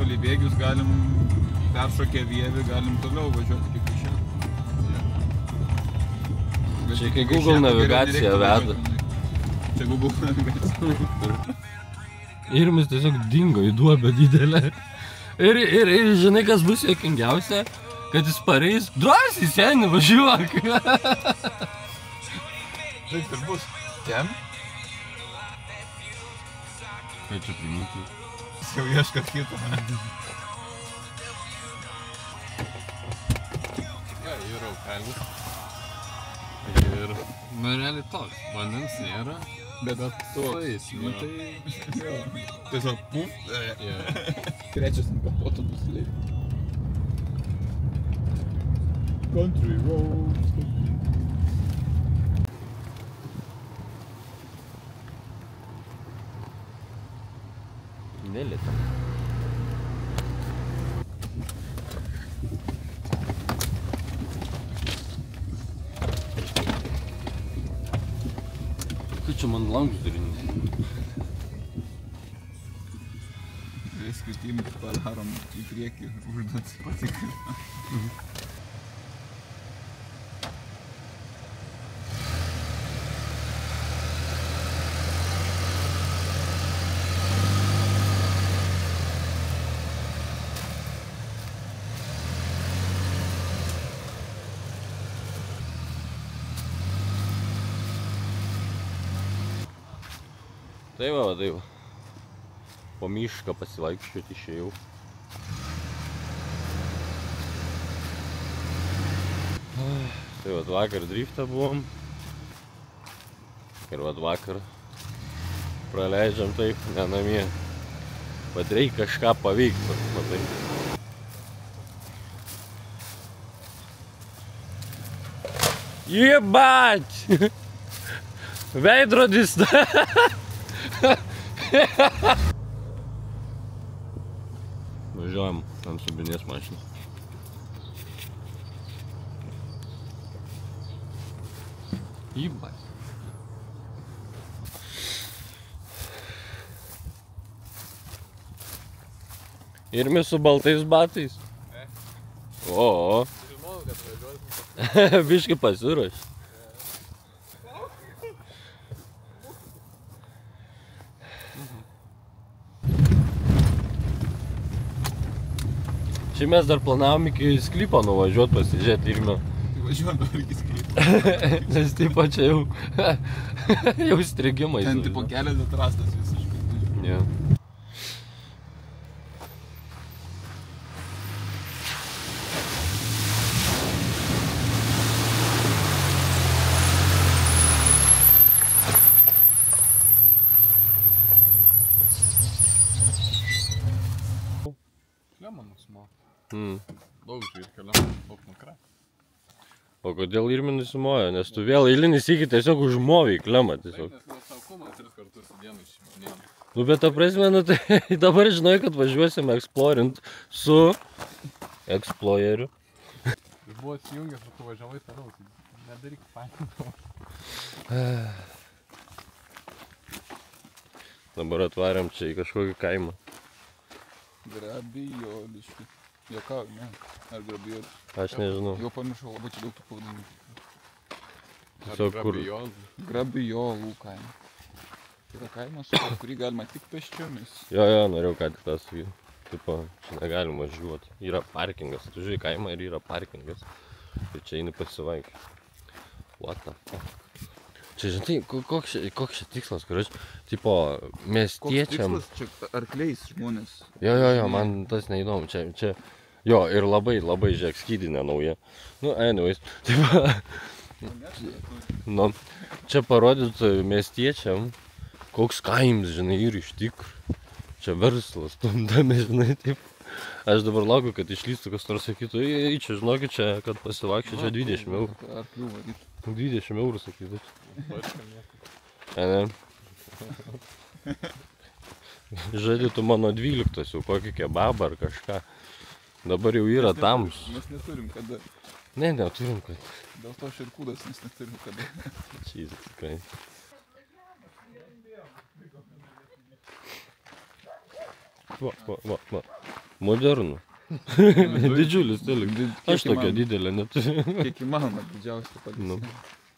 palei bėgius, galim peršokę Vievį, galim toliau važiuoti iki Kaišėnų. Čia kai Google navigacija veda. Čia Google navigacija. Irmis tiesiog dingo į duobę didelę. Ir žinai, kas bus juokingiausia, kad jis pareis, drąsiai seni, važiuok. Taip ir bus. Ten? Ką čia priminti? Jis jau ieškat kitą. Ja, yra upelis. Ir, realiai toks, vandens nėra, bet toks. Nu tai... Tiesiog, puf. Trečias ant kapoto nusileidė. Country roads. Nelėta. Kaip čia man langus darinys? Skirtimus padarom į priekį, užduot patikrinimą. Tai va. Po mišką pasivaikščioti išėjau. Tai va, vakar driftą buvom. Ir va, vakar praleidžiam taip, ne namie. Bet reikia kažką paveikti, matai. Jebać! Veidrodis! Važiuojam ant subinės mašinos. Jebać. Irmi su baltais batais. O. Žinau, kad važiuosim. Biškai pasiruoš. Čia mes dar planavom iki sklypo nuvažiuoti pasižiūrėti Irmio. Tai važiuojam dabar iki sklypo. Nes taip čia jau strigimai. Ten tipo kelias atrastas visiškai. Jo. Klemanus man. Daug žvyrkelio, daug nukra. O kodėl Irmi nusimojo? Nes tu vėl eilinį sykį tiesiog užmovei klemą tiesiog. Nes nuo saukumo 3 kartus į dieną išsiminėjau. Nu bet ta prasme, nu tai dabar žinai, kad važiuosim eksplorint su Exploreriu. Jis buvo atsijungęs, bet tu važiavai toliau, tai nedaryk panikos. Dabar atvarėm čia į kažkokį kaimą. Grabijoliški. Jokau, ne. Ar grabijoliški? Aš nežinau. Jau pamiršau labai čia daug tų pavadinimų. Tiesiog kur... Grabijolų kaimą. Tai yra kaimas, kurį galima tik pėsčiomis. Jo, norėjau ką tik tą sakyti. Tipo, čia negalima važiuoti. Yra parkingas. Tu žiūrėjai kaimą ir yra parkingas. Ir čia eini pasivaikščioti. What the fuck? Čia, žinai, koks čia tikslas, kur aš, tipo, miestiečiam... Koks tikslas? Čia arkliais žmonės. Jo, man tas neįdomu. Čia, jo, ir labai, žiūrėk, skydinė nauja. Nu, anyways, tipo... Nu, čia parodyt miestiečiam, koks kaims, žinai, ir iš tikrų. Čia verslas, tumdami, žinai, taip. Aš dabar laukiu, kad išlystų kas nors sakytų, ei, čia, žinokit, čia, kad pasivaikščiu, čia 20 eurų. Arklių varyt. 20 eurų sakytų. Žadė tu mano 12 jau kokį kebabą ar kažką. Dabar jau yra tams. Mes neturim kada. Ne, neturim kad. Dėl to širkūdas mes neturim kada. Čyzas, tikrai. Va. Modernų. Didžiulis telekas. Aš tokio didelio neturiu. Kiek įmanoma, didžiausia padėtis. Nu.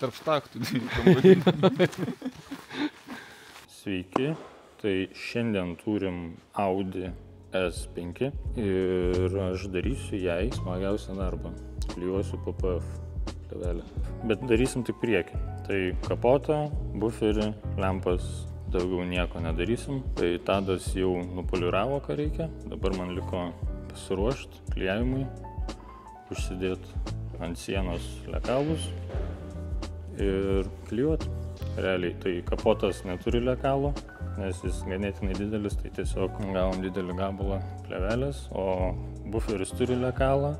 Tarp štaktų pavadinti. Sveiki, tai šiandien turim Audi S5 ir aš darysiu jai smagiausią darbą. Klijuosiu PPF plėvelę. Bet darysim tik priekį. Tai kapotą, buferį, lempas, daugiau nieko nedarysim. Tai Tadas jau nupoliravo, ką reikia. Dabar man liko pasiruošti klijavimui, užsidėti ant sienos lekalus ir klijuoti. Realiai, tai kapotas neturi lekalo, nes jis ganėtinai didelis, tai tiesiog gavom didelį gabalą plėvelės, o buferis turi lekalą,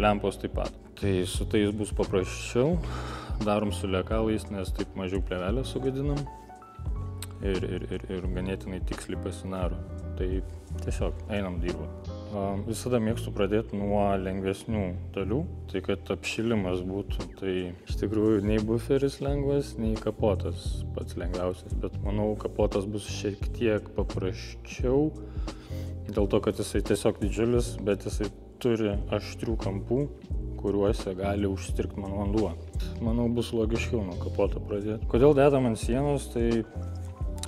lempos taip pat. Tai su tais bus paprasčiau, darom su lekalais, nes taip mažiau plėvelės sugadinam ir ganėtinai tiksliai pasidaro. Tai tiesiog einam dirbam. Visada mėgstu pradėti nuo lengvesnių dalių, tai kad apšilimas būtų, tai iš tikrųjų nei buferis lengvas, nei kapotas pats lengviausias, bet manau kapotas bus šiek tiek paprasčiau, dėl to, kad jisai tiesiog didžiulis, bet jisai turi aštrių kampų, kuriuose gali užstrigti man vanduo. Manau, bus logiškiau nuo kapoto pradėti. Kodėl dedam ant sienos, tai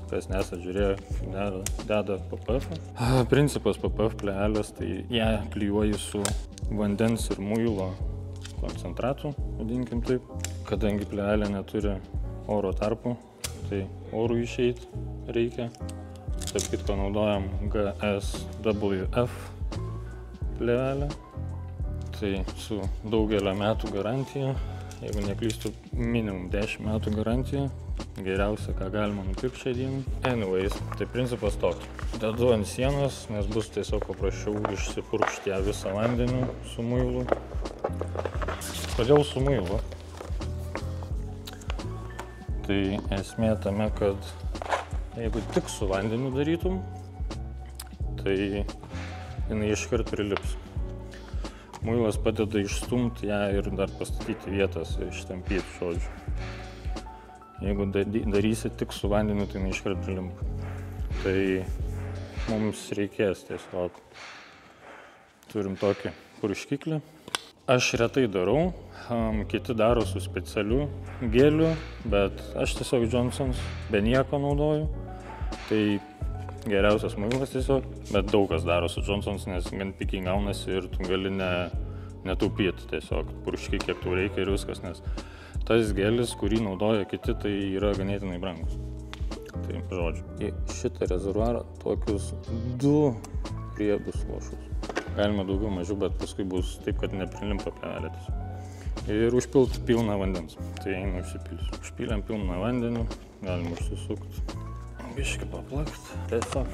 kas nesat žiūrėję, deda PPF. Principas PPF plėvelės, tai ją klijuoji su vandens ir muilo koncentratu, vadinkim taip. Kadangi plėvelė neturi oro tarpų, tai orų išeit reikia. Taip kitko naudojam GSWF plėvelę. Tai su daugelio metų garantija, jeigu neklystu, minimum 10 metų garantija. Geriausia, ką galima nupirkti šią dieną. Anyways, tai principas toks. Dedu ant sienos, nes bus tiesiog paprasčiau išsipurkšti ją visą vandeniu su muilu. Kodėl su muilu? Tai esmė tame, kad jeigu tik su vandeniu darytum, tai jinai iškart prilips. Muilas padeda išstumti ją ir dar pastatyti vietas, ištampyti žodžiu. Jeigu darysi tik su vandeniu, tai neiškart prilimpa. Tai mums reikės tiesiog. Turim tokį purškiklį. Aš retai darau, kiti daro su specialiu geliu, bet aš tiesiog Johnsons be nieko naudoju. Tai geriausias muilas tiesiog, bet daug kas daro su Johnsons, nes gan pikiai gaunasi ir tu gali netaupyti tiesiog. Purški kiek tau reikia ir viskas, nes tas gelis, kurį naudoja kiti, tai yra ganėtinai brangus. Tai žodžiu. Į šitą rezervuarą tokius 2 riebus lašus. Galima daugiau mažiau, bet paskui bus taip, kad neprilimpa plėvelės. Ir užpilti pilną vandens. Tai einu užsipilsiu. Užpylėm pilną vandenį, galim užsisukti. Biškį paplakti. Tiesiog.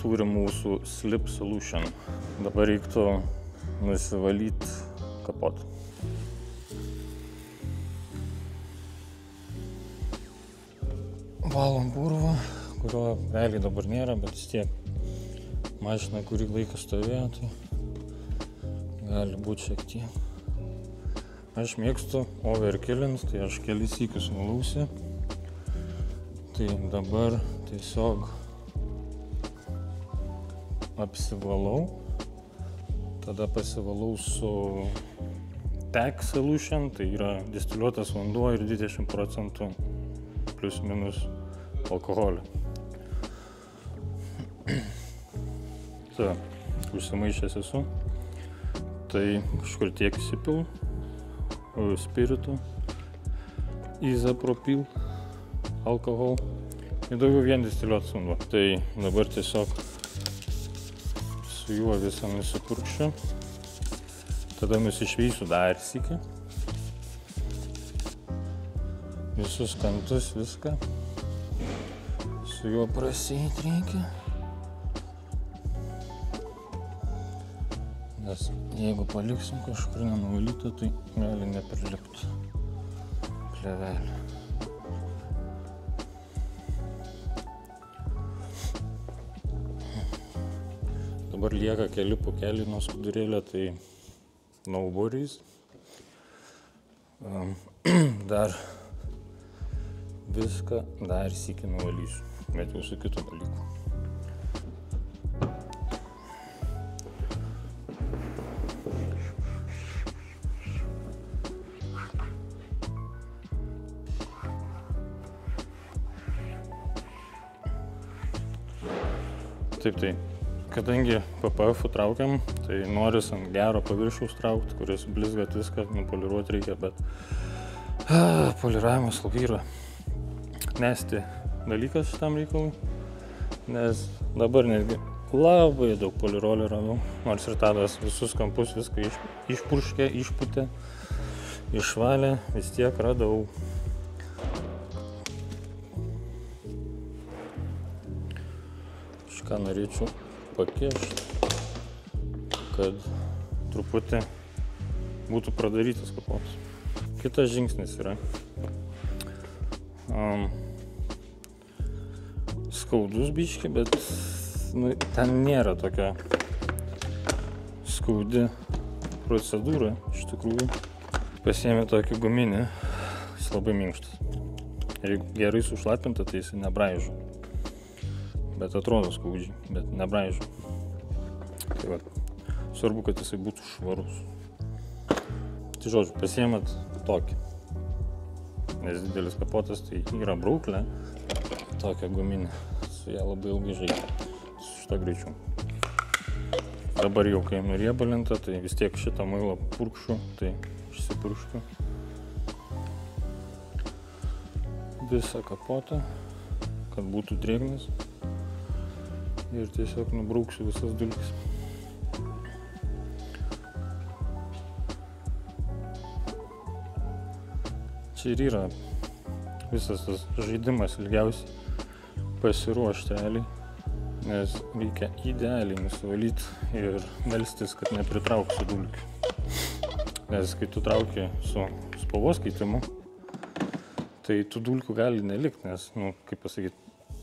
Turim mūsų slip solution. Dabar reiktų nusivalyti kapotą. Valom purvą, kurio realiai dabar nėra, bet vis tiek mašina kurį laiką stovėjo, tai gali būti šiek tiek. Aš mėgstu overkillint, tai aš kelis sykius nulausiu. Tai dabar tiesiog apsivalau, tada pasivalau su TAC solution, tai yra distiliuotas vanduo ir 20% plius minus alkoholio. Tai, užsimaišęs esu, tai kažkur tiek įsipil, spiritų, izopropil, alkohol ir daugiau vien distiliuotas vanduo. Tai dabar tiesiog su juo visą nusipurkšiu, tada nusišveisiu dar sykį. Visus kantus, viską. Su juo prasieit reikia. Nes jeigu paliksim kažkur nenuvalytą, tai gali neprilipti plėvelė. Dabar lieka keli pūkeliai nuo skudurėlio, tai no worries. Dar viską dar sykį nuvalysiu, bet jau su kitų dalykų. Taip, tai. Kadangi PPF traukiam, tai noris ant gero paviršiaus traukti, kuris blizgat viską, nupoliruoti reikia, bet poliravimas labai yra nesti dalykas šitam reikalui, nes dabar netgi labai daug polirolio radau, nors ir Tadas visus kampus viską išpurškė, išputė, išvalė, vis tiek radau. Ką norėčiau pakišti, kad truputį būtų pradarytas kapotas. Kitas žingsnis yra skaudus biški, bet ten nėra tokia skaudi procedūra iš tikrųjų. Pasiėmė tokį guminį, jis labai minkštas. Ir gerai sušlapinta, tai jis nebraižo. Bet atrodo skaudžiai, bet nebraižo. Tai va, svarbu, kad jisai būtų švarus. Tai žodžiu, pasiėmėt tokį. Nes didelis kapotas, tai yra brauklė, tokia guminė. Su ją labai ilgai žaidžia, su šitą greičiu. Dabar jau, kai nuriebalinta, tai vis tiek šitą muilą purkšiu, tai išsipurkšiu visą kapotą, kad būtų drėgnas. Ir tiesiog nubrauksiu visas dulkes. Čia ir yra visas tas žaidimas ilgiausiai pasiruošti realiai, nes reikia idealiai nusivalyti ir melstis, kad nepritrauksiu dulkių. Nes kai tu trauki su spalvos keitimu, tai tų dulkių gali nelikti, nes, kaip pasakyti,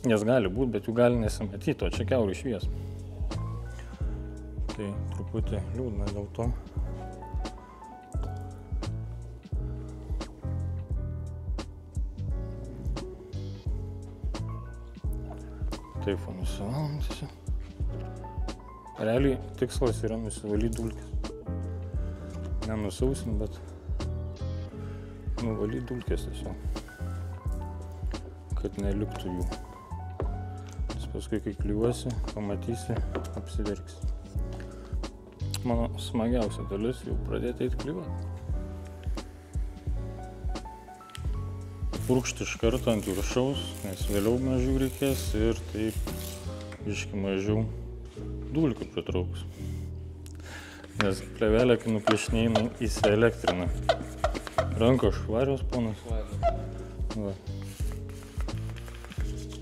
jas gali būt, bet jų gali nesimatyti, o čia kiaurai švies. Tai truputį liūdna dėl to. Taip, nusivalom tiesiog. Realiai tikslas yra nusivalyti dulkes. Nenusausin, bet nuvalyti dulkes tiesiog, kad neliktų jų. Paskui, kai kliuosi, pamatysi, apsiverksi. Mano smagiausia dalis jau pradėti eiti kliuoti. Purkšti iš karto ant viršaus, nes vėliau mažiau reikės ir taip biškį mažiau dulkių pritrauks. Nes plėvelė, kai nuplėšinėjai, įsielektrina. Rankos švarios, ponas. Va.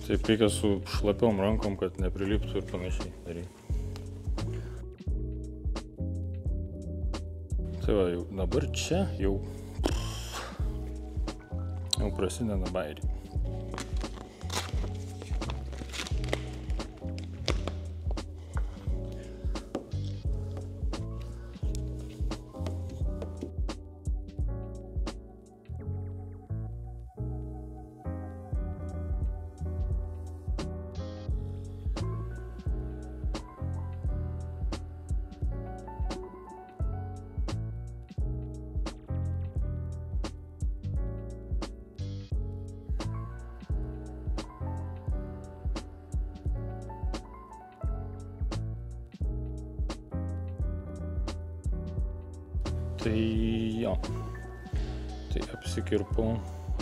Taip reikia su šlapiom rankom, kad nepriliptų ir panašiai daryti. Tai va, jau dabar čia jau prasideda bairiai. Tai jo, tai apsikirpau,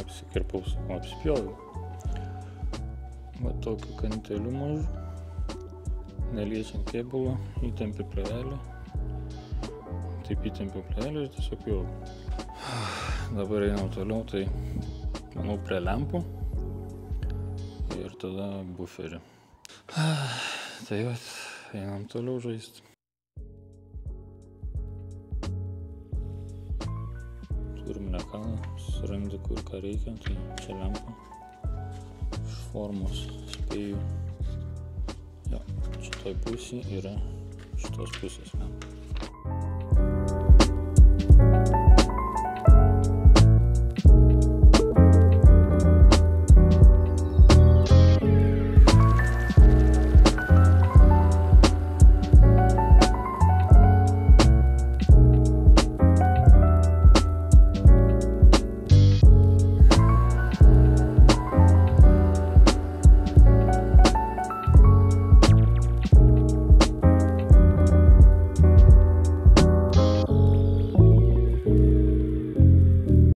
apsipjoviau. Va tokiu kanteliu mažu, neliečiant kėbulo, įtempi plėvelę. Taip įtempiu plėvelę ir tiesiog jau. Dabar einam toliau, tai manau prie lempų ir tada buferį. Tai va, einam toliau žaisti. Turim lekalą, susirandi kur ką reikia, tai čia lempa. Iš formos spėju. Jo, šitoj pusėj yra šitos pusės lempa.